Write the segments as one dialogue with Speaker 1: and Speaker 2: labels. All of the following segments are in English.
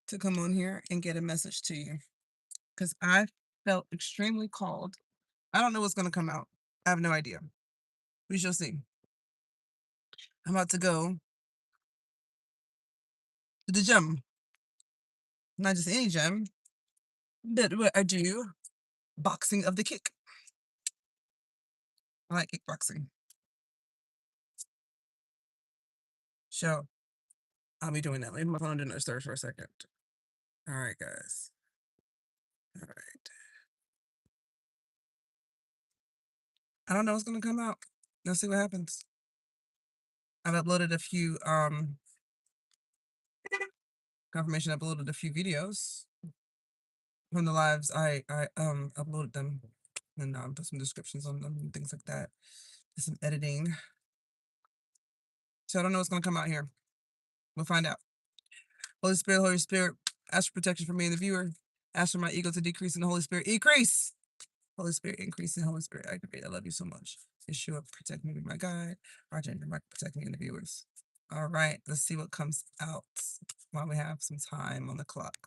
Speaker 1: to come on here and get a message to you because I felt extremely called. I don't know what's going to come out. I have no idea. We shall see. I'm about to go to the gym. Not just any gym, but where I do boxing of the kick. I like kickboxing. So I'll be doing that. Leave my phone in the stars for a second. All right, guys. All right. I don't know what's gonna come out. Let's see what happens. I've uploaded a few confirmation uploaded a few videos from the lives. I uploaded them and put some descriptions on them and things like that. Did some editing. So I don't know what's gonna come out here. We'll find out. Holy Spirit, ask for protection for me and the viewer. Ask for my ego to decrease and the Holy Spirit increase. Holy Spirit increase and Holy Spirit activate. I love you so much. Yeshua, protect me, be my guide. Archangel, protect me and the viewers. All right, let's see what comes out while we have some time on the clock.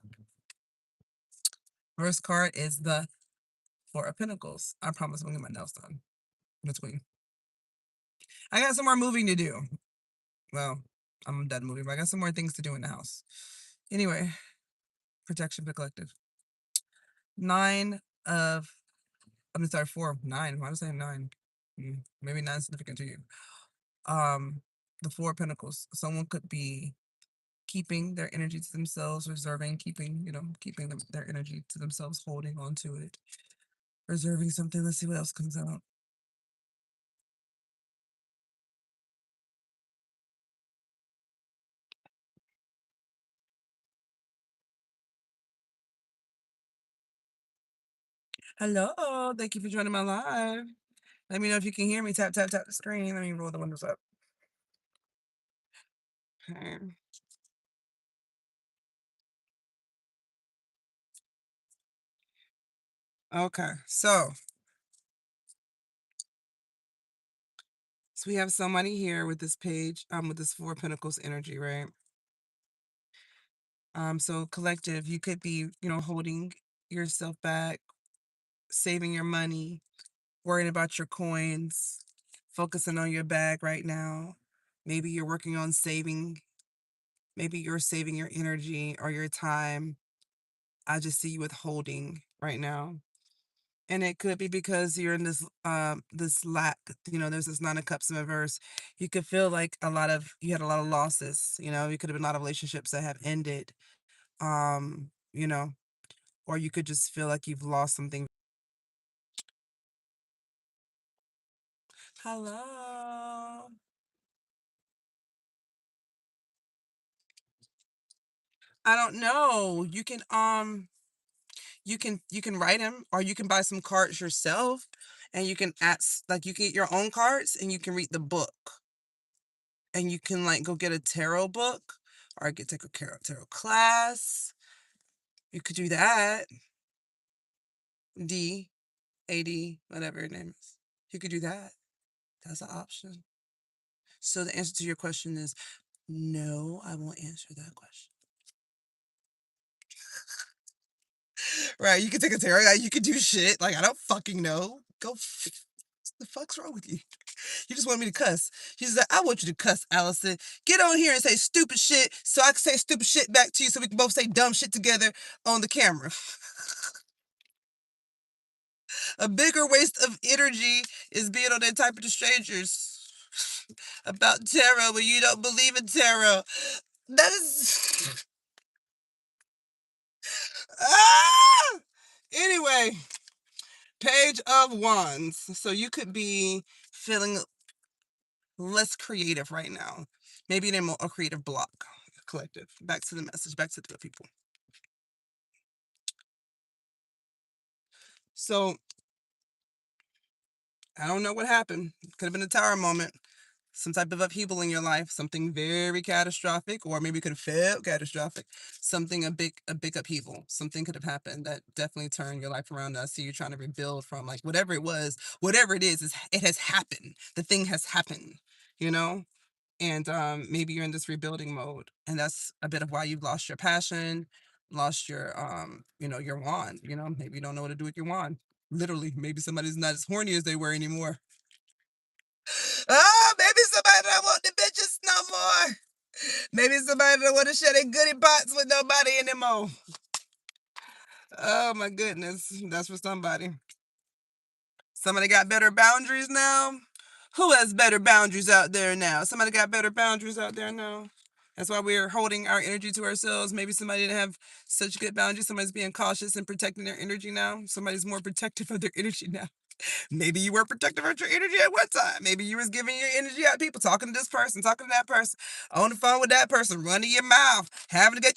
Speaker 1: First card is the Four of Pentacles. I promise I'm gonna get my nails done in between. I got some more moving to do. Well, I'm done moving, but I got some more things to do in the house. Anyway, protection for collective. I'm sorry, 4 of 9. Why was I saying 9? Maybe 9 is significant to you. The Four of Pentacles. Someone could be keeping their energy to themselves, reserving, keeping their energy to themselves, holding on to it, reserving something. Let's see what else comes out. Hello, thank you for joining my live. Let me know if you can hear me. Tap, tap, tap the screen. Let me roll the windows up. Okay. Okay, so we have somebody here with this page, with this Four of Pentacles energy, right? So collective, you could be, holding yourself back, saving your money, worrying about your coins, focusing on your bag right now. Maybe you're working on saving. Maybe you're saving your energy or your time. I just see you withholding right now. And it could be because you're in this lack, there's this Nine of Cups in reverse. You could feel like you had a lot of losses, you could have been a lot of relationships that have ended. Um, you know, or you could just feel like you've lost something. Hello. I don't know. You can write them, or you can buy some cards yourself and you can ask, like, you can get your own cards and you can read the book. And you can, like, go get a tarot book or get take a tarot class. You could do that. D, whatever your name is. You could do that. That's an option. So the answer to your question is no, I won't answer that question. Right, you can take a tarot, you can do shit. Like, I don't fucking know. What the fuck's wrong with you? You just want me to cuss. She's like, I want you to cuss, Allison. Get on here and say stupid shit so I can say stupid shit back to you so we can both say dumb shit together on the camera. A bigger waste of energy is being on that type of strangers about tarot when you don't believe in tarot. That is. Ah! Anyway, Page of Wands. So you could be feeling less creative right now. Maybe in a creative block. Collective. Back to the message. Back to the people. So I don't know what happened. Could have been a tower moment. Some type of upheaval in your life, something very catastrophic, or maybe it could have felt catastrophic. Something a big upheaval. Something could have happened that definitely turned your life around. I see you trying to rebuild from, like, whatever it was, whatever it is it has happened. The thing has happened, you know? And maybe you're in this rebuilding mode, and that's a bit of why you've lost your passion. lost your your wand. Maybe you don't know what to do with your wand. Literally, maybe somebody's not as horny as they were anymore. Oh, maybe somebody don't want the bitches no more. Maybe somebody don't want to share their goodie pots with nobody anymore. Oh my goodness, that's for somebody. Somebody got better boundaries now. Who has better boundaries out there now? Somebody got better boundaries out there now. That's why we're holding our energy to ourselves. Maybe somebody didn't have such good boundaries. Somebody's being cautious and protecting their energy now. Somebody's more protective of their energy now. Maybe you were protective of your energy at one time. Maybe you was giving your energy out to people, talking to this person, talking to that person, on the phone with that person, running your mouth, having a good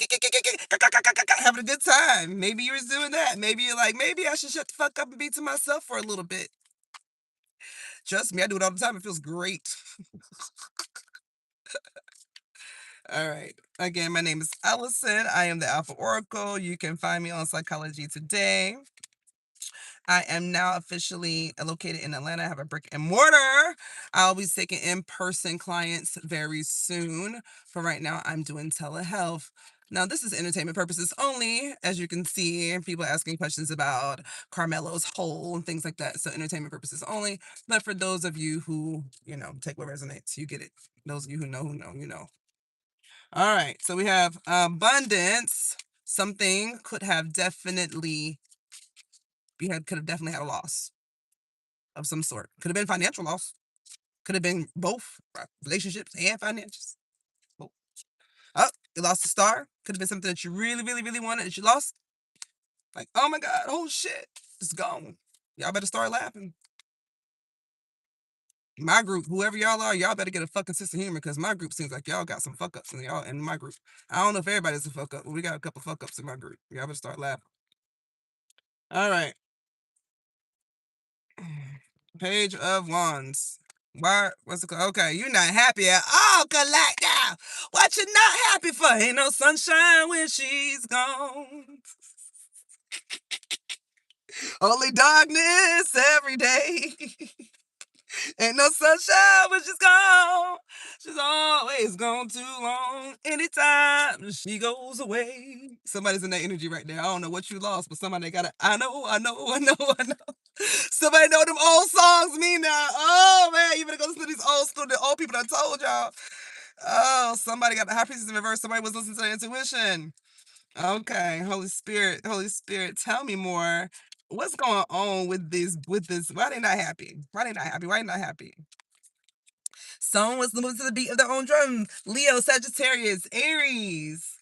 Speaker 1: having a good time. Maybe you was doing that. Maybe you're like, maybe I should shut the fuck up and be to myself for a little bit. Trust me, I do it all the time. It feels great. All right. Again, my name is Ellison. I am the Alpha Oracle. You can find me on Psychology Today. I am now officially located in Atlanta. I have a brick and mortar. I'll be taking in-person clients very soon. For right now, I'm doing telehealth. Now, this is entertainment purposes only. As you can see, people asking questions about Carmelo's hole and things like that. So, entertainment purposes only. But for those of you who, take what resonates, you get it. Those of you who know, you know. All right. So, we have abundance. Something could have definitely could have definitely had a loss of some sort. Could have been financial loss. Could have been both relationships and finances. Both. Oh, you lost a star. Could have been something that you really, really, really wanted that you lost. Like, oh my God, oh shit, it's gone. Y'all better start laughing. My group, whoever y'all are, y'all better get a fucking sense of humor because my group seems like y'all got some fuck ups in my group. I don't know if everybody's a fuck up, but we got a couple fuck ups in my group. Y'all better start laughing. All right. Page of Wands. Why? What's it called? Okay, you're not happy at all, Collective. What you not happy for? Ain't no sunshine when she's gone. Only darkness every day. Ain't no sunshine when she's gone. She's always gone too long. Anytime she goes away. Somebody's in that energy right there. I don't know what you lost, but somebody got it. I know. I know. Somebody know them old songs me now. Oh man, you better go listen to these old school, the old people that told y'all. Oh, somebody got the high priestess in reverse. Somebody was listening to their intuition. Okay, Holy Spirit, tell me more. What's going on with this? Why they not happy? Why they not happy? Why they not happy? Someone was moving to the beat of their own drum. Leo, Sagittarius, Aries.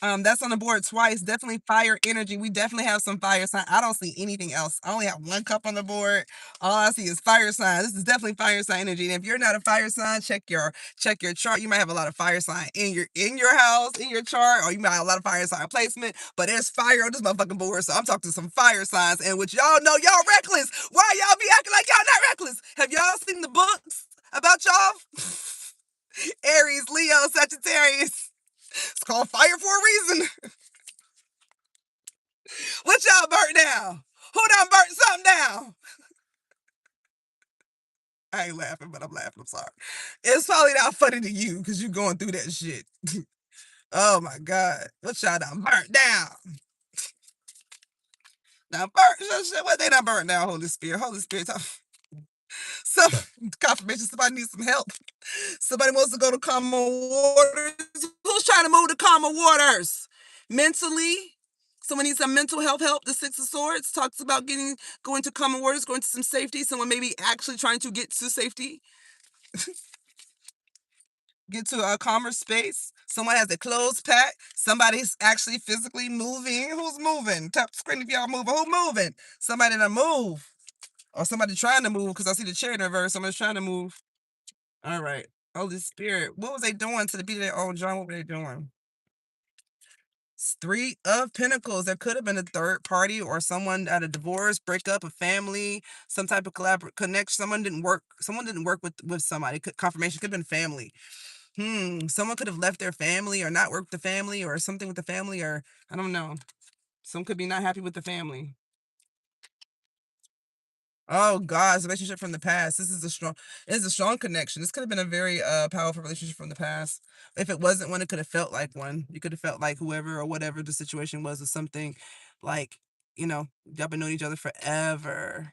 Speaker 1: That's on the board twice. Definitely fire energy. We definitely have some fire sign. I don't see anything else. I only have one cup on the board. All I see is fire sign. This is definitely fire sign energy. And if you're not a fire sign, check your chart. You might have a lot of fire sign in your house, in your chart, or you might have a lot of fire sign placement. But there's fire on this motherfucking board. So I'm talking to some fire signs, and which y'all know y'all reckless. Why y'all be acting like y'all not reckless? Have y'all seen the books about y'all? Aries, Leo, Sagittarius. It's called fire for a reason. What y'all burnt down? Who done burnt something down? I ain't laughing, but I'm laughing. I'm sorry. It's probably not funny to you because you going through that shit. Oh my God. What y'all done burnt down? Now burnt shit. What they done burnt down, Holy Spirit? Holy Spirit. Some confirmation, somebody needs some help. Somebody wants to go to calmer waters. Who's trying to move to calmer waters? Mentally, someone needs some mental health help. The Six of Swords talks about going to calmer waters, going to some safety. Someone maybe actually trying to get to safety, get to a calmer space. Someone has a clothes pack. Somebody's actually physically moving. Who's moving? Tap screen if y'all moving. Who moving? Somebody to move. Or somebody trying to move because I see the chair in reverse. Somebody's trying to move. All right. Holy Spirit. What was they doing to the beat of their own drum? What were they doing? Three of Pentacles. There could have been a third party or someone at a divorce, breakup, a family, some type of connection. Someone didn't work. Someone didn't work with somebody. Confirmation could have been family. Someone could have left their family or not worked the family or something with the family or I don't know. Some could be not happy with the family. Oh gosh, relationship from the past. This is a strong connection. This could have been a very powerful relationship from the past. If it wasn't one, it could have felt like one. You could have felt like whoever or whatever the situation was or something like, y'all been knowing each other forever,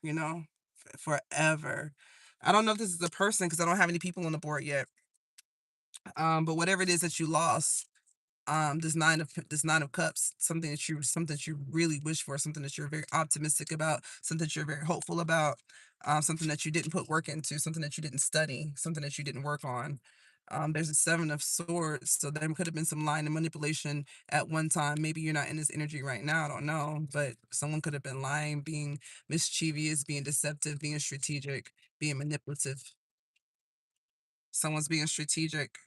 Speaker 1: forever. I don't know if this is a person because I don't have any people on the board yet. But whatever it is that you lost, this 9 of cups, something that you really wish for, something that you're very optimistic about, something that you're very hopeful about, something that you didn't put work into, something that you didn't study, something that you didn't work on. There's a 7 of swords, so there could have been some lying and manipulation at one time. Maybe you're not in this energy right now, I don't know, but someone could have been lying, being mischievous, being deceptive, being strategic, being manipulative. Someone's being strategic.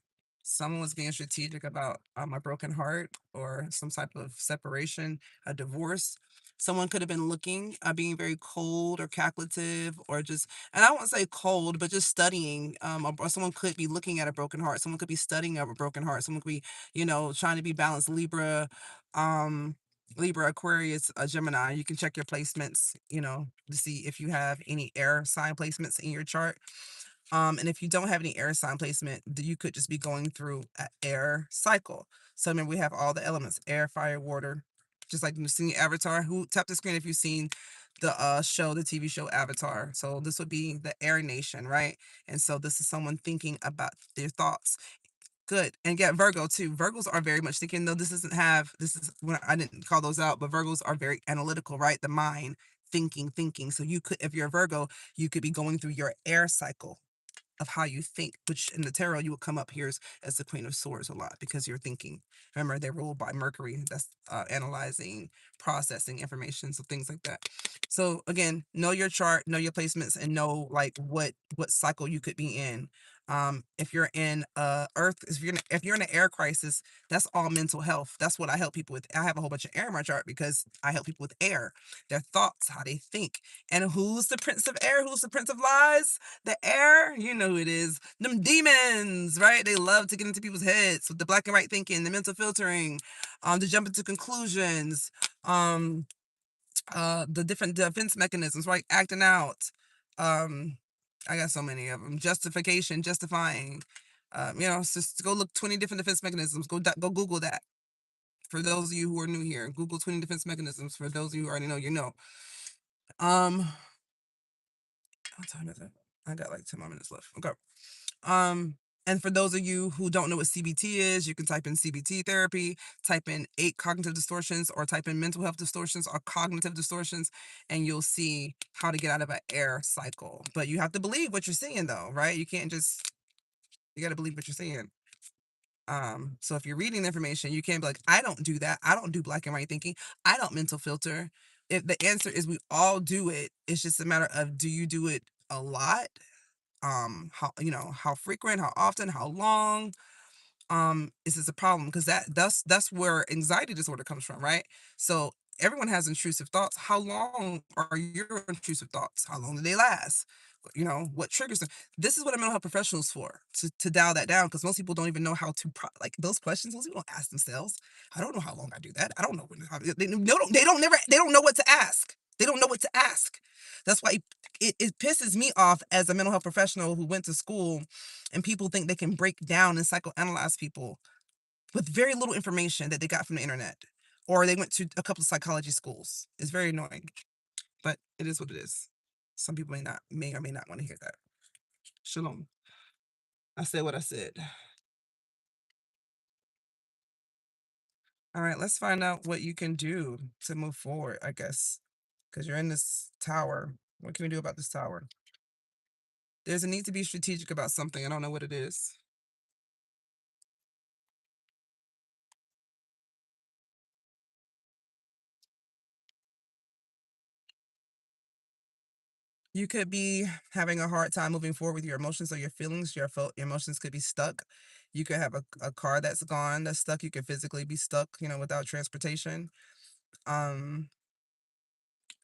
Speaker 1: Someone was being strategic about a broken heart or some type of separation, a divorce. Someone could have been looking, being very cold or calculative, or just, and I won't say cold, but just studying. Or someone could be looking at a broken heart. Someone could be studying a broken heart. Someone could be, trying to be balanced. Um, Libra, Aquarius, Gemini. You can check your placements, to see if you have any air sign placements in your chart. And if you don't have any air sign placement, you could just be going through an air cycle. So remember, we have all the elements: air, fire, water. Just like you've seen Avatar. Who tap the screen if you've seen the TV show Avatar. So this would be the air nation, right? And so this is someone thinking about their thoughts. Good. And get Virgo too. Virgos are very much thinking, though this is when I didn't call those out, but Virgos are very analytical, right? The mind, thinking. So you could, if you're a Virgo, you could be going through your air cycle of how you think, which in the tarot you would come up here as the Queen of Swords a lot because you're thinking. Remember, they're ruled by Mercury. That's analyzing, processing information, so things like that. So again, know your chart, know your placements, and know like what cycle you could be in. If you're in if you're in an air crisis, that's all mental health. That's what I help people with. I have a whole bunch of air in my chart because I help people with air, their thoughts, how they think. And who's the prince of air? Who's the prince of lies? The air, you know who it is. Them demons, right? They love to get into people's heads with the black and white thinking, the mental filtering, to jump into conclusions, um, the different defense mechanisms, right? Acting out. Um, I got so many of them. Justification, justifying. It's just go look 20 different defense mechanisms. Go Google that. For those of you who are new here, Google 20 defense mechanisms. For those of you who already know, you know. Um, what time is it? I got like 10 more minutes left. Okay. And for those of you who don't know what CBT is, you can type in CBT therapy, type in 8 cognitive distortions, or type in mental health distortions or cognitive distortions, and you'll see how to get out of an air cycle. But you have to believe what you're seeing, though, right? You can't just, you got to believe what you're seeing. So if you're reading the information, you can't be like, I don't do that. I don't do black and white thinking. I don't mental filter. If the answer is we all do it, it's just a matter of, do you do it a lot? How frequent, how often, how long, is this a problem? Because that's where anxiety disorder comes from, right? So everyone has intrusive thoughts. How long are your intrusive thoughts? How long do they last? What triggers them? This is what a mental health professional is for, to dial that down, because most people don't even know how to like those questions. Most people don't ask themselves. I don't know how long I do that. I don't know they don't know what to ask. They don't know what to ask. That's why it pisses me off as a mental health professional who went to school, and people think they can break down and psychoanalyze people with very little information that they got from the internet, or they went to a couple of psychology schools. It's very annoying, but it is what it is. Some people may or may not want to hear that. Shalom. I said what I said. All right, let's find out what you can do to move forward, I guess, because you're in this tower. What can we do about this tower? There's a need to be strategic about something. I don't know what it is. You could be having a hard time moving forward with your emotions or your feelings. Your emotions could be stuck. You could have a car that's gone, that's stuck. You could physically be stuck, without transportation. Um,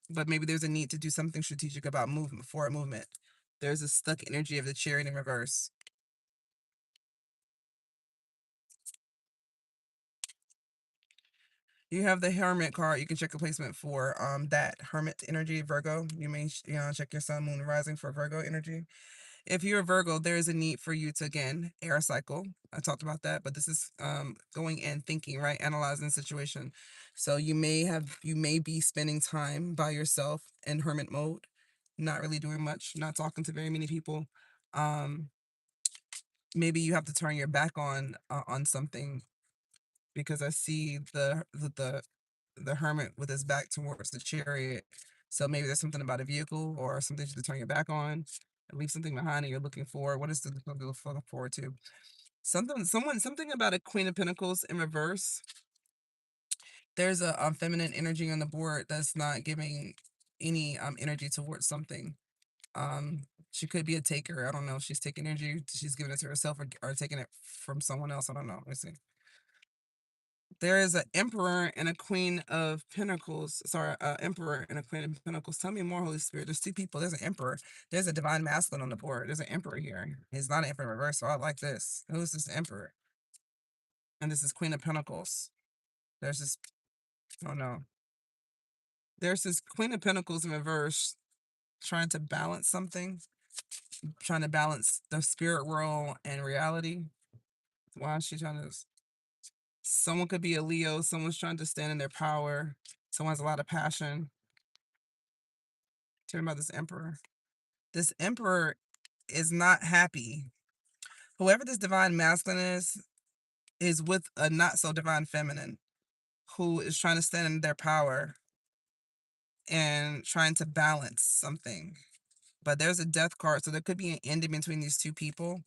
Speaker 1: but maybe there's a need to do something strategic about movement, forward movement. There's a stuck energy of the chariot in reverse. You have the Hermit card. You can check a placement for that Hermit energy, Virgo. You may check your sun, moon, and rising for Virgo energy. If you're a Virgo, there is a need for you to again air a cycle. I talked about that, but this is going and thinking, right? Analyzing the situation. So you may be spending time by yourself in hermit mode, not really doing much, not talking to very many people. Um, Maybe you have to turn your back on something because I see the hermit with his back towards the chariot. So maybe there's something about a vehicle or something to turn your back on, and leave something behind and you're looking for. What is the looking forward to? Something about a Queen of Pentacles in reverse. There's a feminine energy on the board that's not giving any energy towards something. Um, she could be a taker. I don't know if she's taking energy, she's giving it to herself or taking it from someone else. I don't know. Let's see. There is an emperor and a queen of pentacles. Sorry, emperor and a queen of pentacles. Tell me more, Holy Spirit. There's two people. There's an emperor. There's a divine masculine on the board. There's an emperor here. He's not an emperor in reverse, so I like this. Who's this emperor? And this is queen of pentacles. There's this, oh no. There's this queen of pentacles in reverse trying to balance something, trying to balance the spirit world and reality. Why is she trying to? Someone could be a Leo. Someone's trying to stand in their power. Someone has a lot of passion. Tell me about this emperor. This emperor is not happy. Whoever this divine masculine is with a not so divine feminine who is trying to stand in their power and trying to balance something. But there's a death card, so there could be an ending between these two people.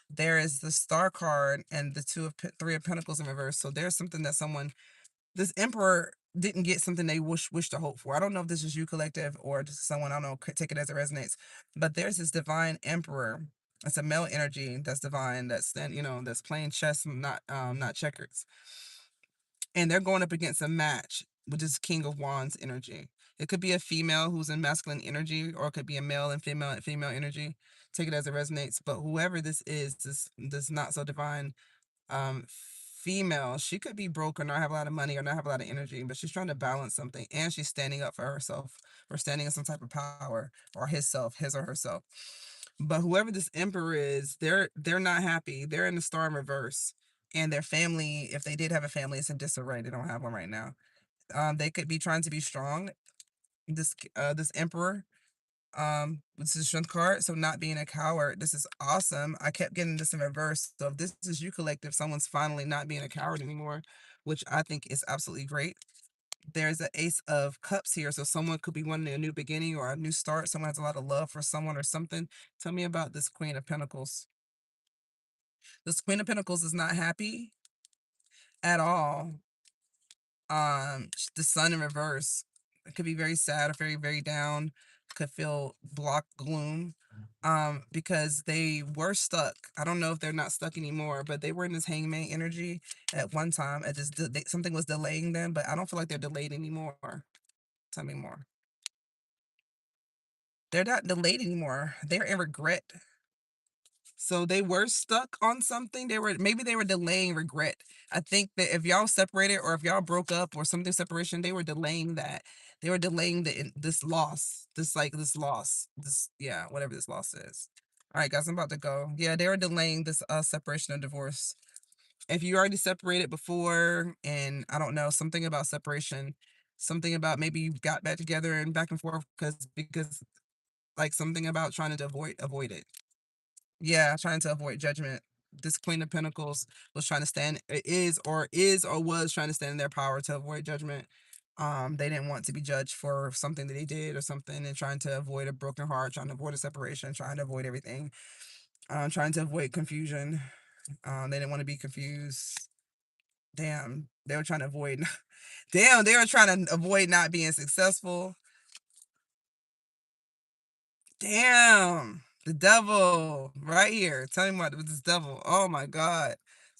Speaker 1: There is the star card and the three of pentacles in reverse. So there's something that someone, this emperor didn't get something they wish to hope for. I don't know if this is you collective or just someone, I don't know, could take it as it resonates. But there's this divine emperor. It's a male energy that's divine, that's then, that's playing chess, not checkers. And they're going up against a match, which is King of Wands energy. It could be a female who's in masculine energy, or it could be a male and female energy. Take it as it resonates. But whoever this is, this not so divine um female, she could be broke or not have a lot of money or not have a lot of energy, but she's trying to balance something, and she's standing up for herself or standing in some type of power, or his or herself. But whoever this emperor is, they're not happy. They're in the star in reverse, and their family, if they did have a family, it's in disarray. They don't have one right now. They could be trying to be strong. This emperor, this is strength card, so not being a coward. This is awesome. I kept getting this in reverse. So if this is you collective, someone's finally not being a coward anymore, which I think is absolutely great. There's an ace of cups here, so someone could be wanting a new beginning or a new start. Someone has a lot of love for someone or something. Tell me about this queen of pentacles. This queen of pentacles is not happy at all. The sun in reverse, it could be very sad or very down, could feel block gloom, because they were stuck. I don't know if they're not stuck anymore, but they were in this hangman energy at one time. It just something was delaying them, but I don't feel like they're delayed anymore. Tell me more. They're not delayed anymore. They're in regret. So they were stuck on something. They were delaying regret. I think that if y'all separated or if y'all broke up or something separation, they were delaying that. They were delaying this loss. This loss. This, yeah, whatever this loss is. All right, guys, I'm about to go. Yeah, they were delaying this separation or divorce. If you already separated before, and I don't know, something about separation, something about maybe you got back together and back and forth because like something about trying to avoid it. Yeah, trying to avoid judgment. This Queen of Pentacles was trying to is or was trying to stand in their power to avoid judgment. They didn't want to be judged for something that they did or something, and trying to avoid a broken heart, trying to avoid a separation, trying to avoid everything, trying to avoid confusion. They didn't want to be confused. Damn, they were trying to avoid. Damn, they were trying to avoid not being successful. Damn, the devil right here. Tell me about this devil. Oh my God.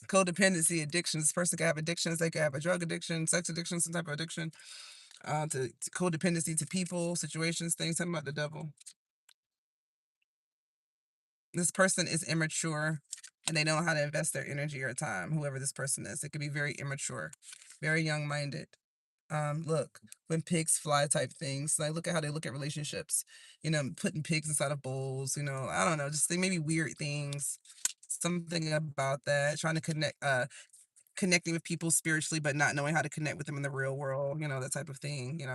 Speaker 1: Codependency, addictions. This person could have addictions. They could have a drug addiction, sex addiction, some type of addiction, to codependency to people, situations, things. Tell me about the devil. This person is immature and they don't know how to invest their energy or time, whoever this person is. It could be very immature, very young minded. Look, when pigs fly type things, like look at how they look at relationships, putting pigs inside of bowls, I don't know, just maybe weird things. Something about that, trying to connecting with people spiritually, but not knowing how to connect with them in the real world, that type of thing.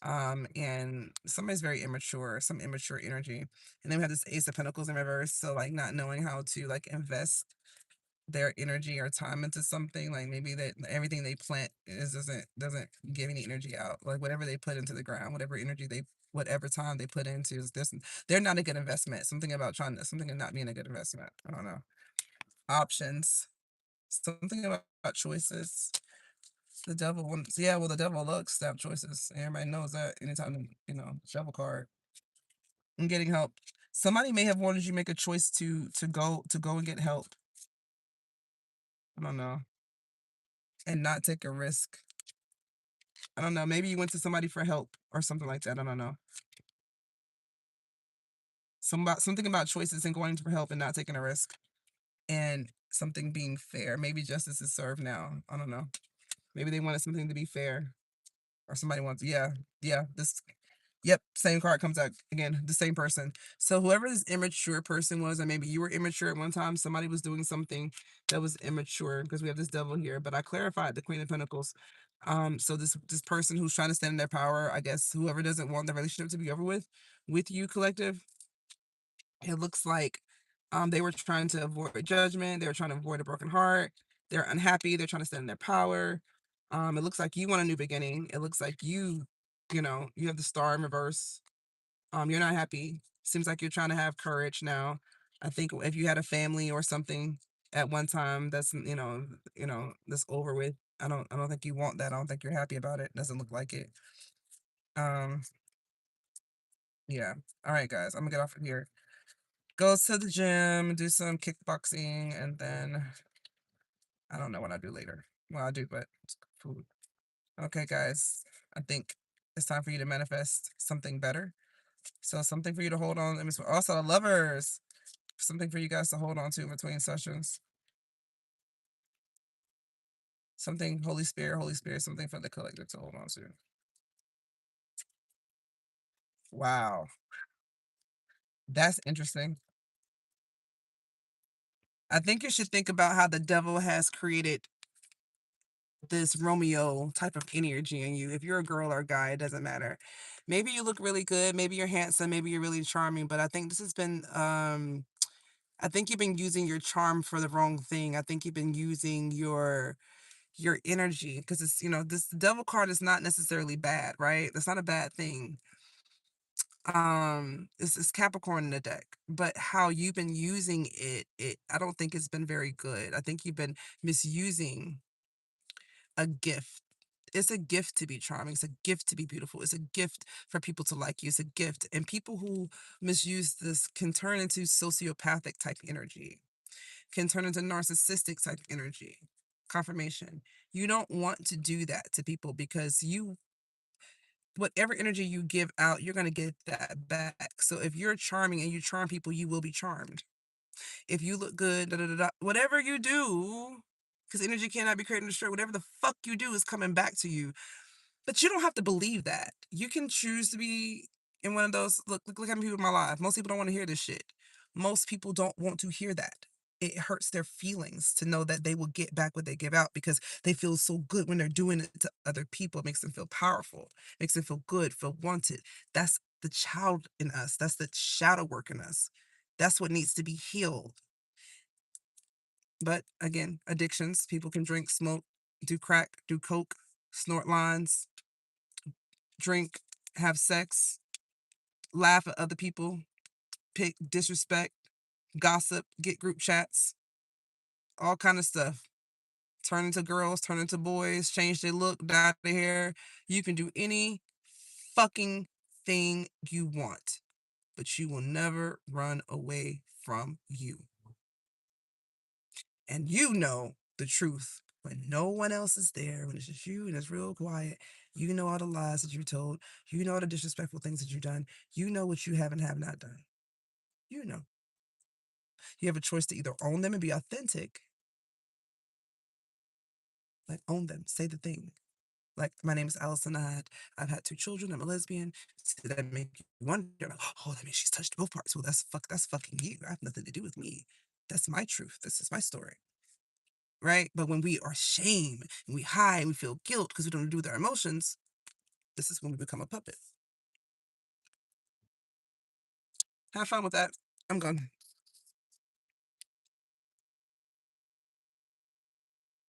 Speaker 1: And somebody's very immature, some immature energy. And then we have this Ace of Pentacles in reverse. So like not knowing how to like invest their energy or time into something, like maybe that everything they plant doesn't give any energy out. Like whatever they put into the ground, whatever time they put into is this, they're not a good investment. Something about something and not being a good investment. I don't know. Options. Something about choices. The devil wants, yeah, well, the devil loves to have choices. Everybody knows that anytime, shovel card. And getting help. Somebody may have wanted you to make a choice to go and get help. I don't know. And not take a risk. I don't know. Maybe you went to somebody for help or something like that. I don't know. Something about choices and going for help and not taking a risk. And something being fair. Maybe justice is served now. I don't know. Maybe they wanted something to be fair. Or somebody wants, yeah, yeah. Yep, same card comes out again, the same person. So whoever this immature person was, and maybe you were immature at one time, somebody was doing something that was immature because we have this devil here. But I clarified the Queen of Pentacles. So this person who's trying to stand in their power, I guess whoever doesn't want the relationship to be over with you, collective, it looks like they were trying to avoid judgment, they were trying to avoid a broken heart, they're unhappy, they're trying to stand in their power. It looks like you want a new beginning. It looks like you have the star in reverse. You're not happy. Seems like you're trying to have courage now. I think if you had a family or something at one time that's that's over with. I don't think you want that. I don't think you're happy about it. Doesn't look like it. Um, yeah. All right, guys. I'm gonna get off of here. Go to the gym, do some kickboxing, and then I don't know what I do later. Well, I do, but it's food. Okay, guys. I think it's time for you to manifest something better. So something for you to hold on. Also, the lovers. Something for you guys to hold on to between sessions. Something, Holy Spirit, something for the collective to hold on to. Wow. That's interesting. I think you should think about how the devil has created this Romeo type of energy in you. If you're a girl or a guy, it doesn't matter. Maybe you look really good, maybe you're handsome, maybe you're really charming, but I think this has been I think you've been using your charm for the wrong thing. I think you've been using your energy because this devil card is not necessarily bad, right? That's not a bad thing. It's Capricorn in the deck, but how you've been using it I don't think it's been very good. I think you've been misusing a gift. It's a gift to be charming. It's a gift to be beautiful. It's a gift for people to like you. It's a gift. And people who misuse this can turn into sociopathic type energy, can turn into narcissistic type energy. Confirmation. You don't want to do that to people because whatever energy you give out, you're going to get that back. So if you're charming and you charm people, you will be charmed. If you look good, da, da, da, da, whatever you do, because energy cannot be created and destroyed, whatever the fuck you do is coming back to you. But you don't have to believe that. You can choose to be in one of those. Look how many people in my life. Most people don't want to hear this shit. Most people don't want to hear that. It hurts their feelings to know that they will get back what they give out because they feel so good when they're doing it to other people. It makes them feel powerful, makes them feel good, feel wanted. That's the child in us. That's the shadow work in us. That's what needs to be healed. But again, addictions. People can drink, smoke, do crack, do coke, snort lines, drink, have sex, laugh at other people, pick disrespect, gossip, get group chats, all kind of stuff. Turn into girls, turn into boys, change their look, dye their hair. You can do any fucking thing you want, but you will never run away from you. And you know the truth when no one else is there, when it's just you and it's real quiet. You know all the lies that you told. You know all the disrespectful things that you've done. You know what you have and have not done. You know. You have a choice to either own them and be authentic, like own them, say the thing, Like, my name is Allison. I've had 2 children. I'm a lesbian. So that make you wonder, like, oh, that means she's touched both parts. Well, that's fucking you. I have nothing to do with me. That's my truth. This is my story. Right? But when we are shame and we hide and we feel guilt because we don't know what to do with our emotions, this is when we become a puppet. Have fun with that. I'm gone.